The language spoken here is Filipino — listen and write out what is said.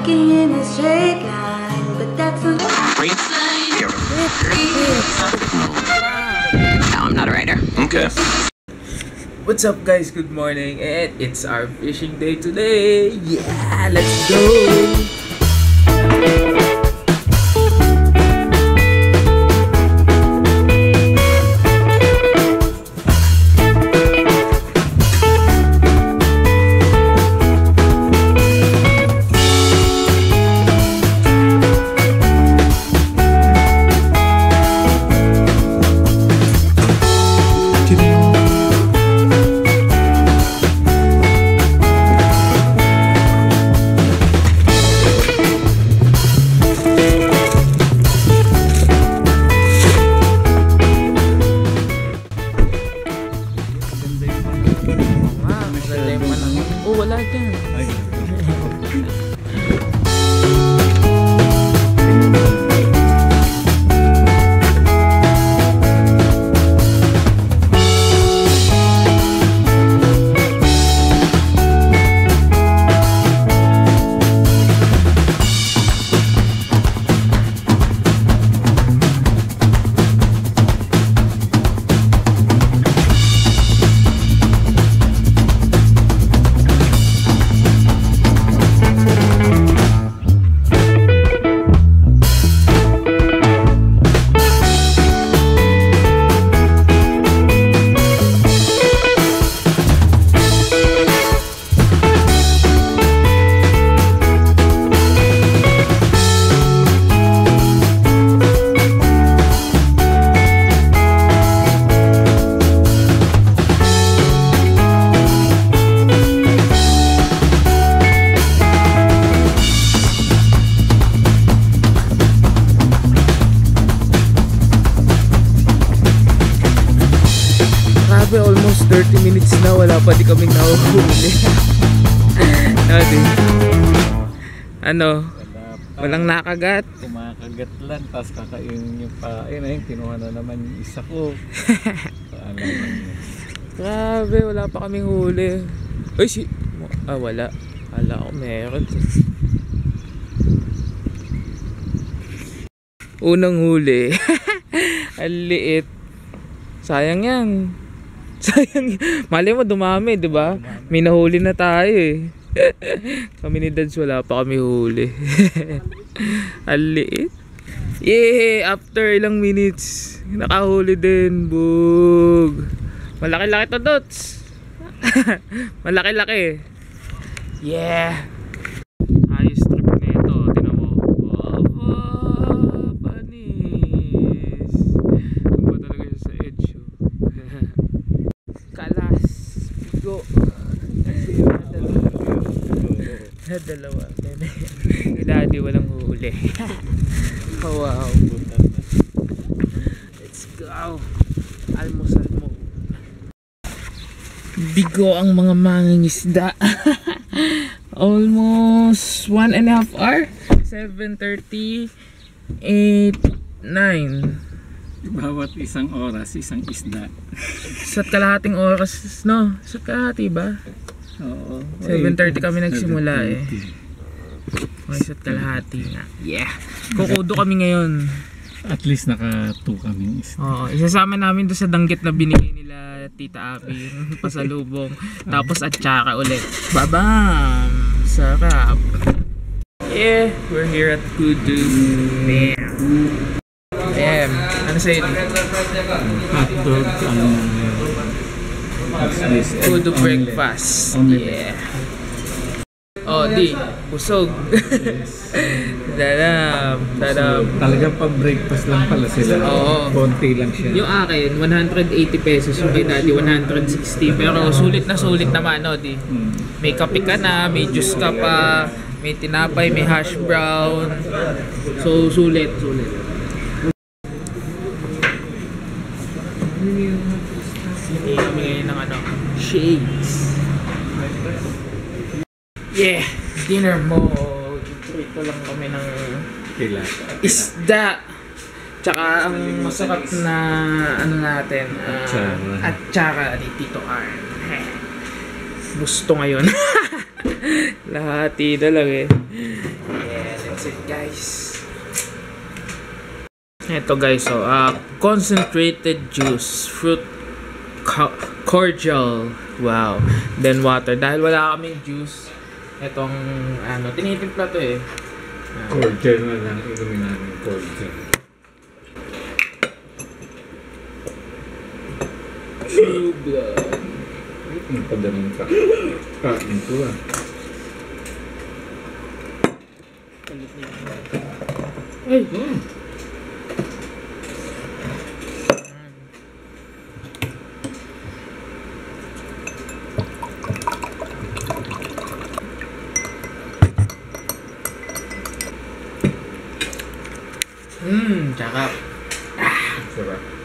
walking in a straight line, but that's not. No, I'm not a writer. Okay. What's up guys? Good morning and it's our fishing day today. Yeah, let's go! Wala dyan. Almost 30 minutes na, wala pa di kaming nahuhuli. Ano? Walang nakagat? Kumakagat lang, tapos kakainin yung pa. Ayun ayun, kinuha na naman yung isa ko. Grabe, wala pa kaming huli. Ay, wala. Wala ko meron. Unang huli. Ang liit. Sayang yan. Sayang. Mali mo dumami, di ba? May nahuli na tayo eh. Kami ni Dads wala pa kami huli. Ang liit. Yay! After ilang minutes, nakahuli din. Bug. Malaki-laki to, Dots. Malaki-laki. Yeah. Ayos trip na ito. Tinan mo. Panis. Tumba talaga siya sa edge. Kalas. Bigo. Dalawa. Yung daddy walang huli. Wow. Let's go. Almusal mo. Bigo ang mga mangingisda. Almost 1.5 hour. 7:30, 8, 9. Bawat isang oras, isang isda. Sa kalahating oras, no? Sa kalahati ba? Oo. 7:30 kami nagsimula eh. Okay, sa kalahati nga. Yeah. Kukudo kami ngayon. At least naka 2 kami isda. Oo, isasama namin doon sa danggit na binigay nila Tita Abby, yung pasalubong. Tapos at saka ulit. Babam! Sarap! Yeah, we're here at Kudu. Damn! Ano sa'yo? Hotdog, Kudu breakfast. Yeah. Oh, di. Busog. Dadam. Talagang pa-breakfast lang pala sila. Oo. Konti lang siya. Yung akin, 180 pesos. Yung kay Daddy, 160. Pero sulit na sulit naman, no, di. May kape ka na, may juice ka pa, may tinapay, may hash brown. So, sulit. Hindi kami ngayon ng shakes. Yeah, dinner mode. Ito lang kami ng isda. Tsaka ang masarap na ano natin, atsara ni Tito Arn. Gusto ngayon. Lahati na lang eh. That's it, guys. Ito guys, so concentrated juice, fruit cordial. Wow. Then water. Dahil wala kaming juice, itong tinitimpla to eh. Cordial na lang, inumin namin cordial. True blood. Ang padaling ka. Kain ko ah. Ay! Tsaka Sarap.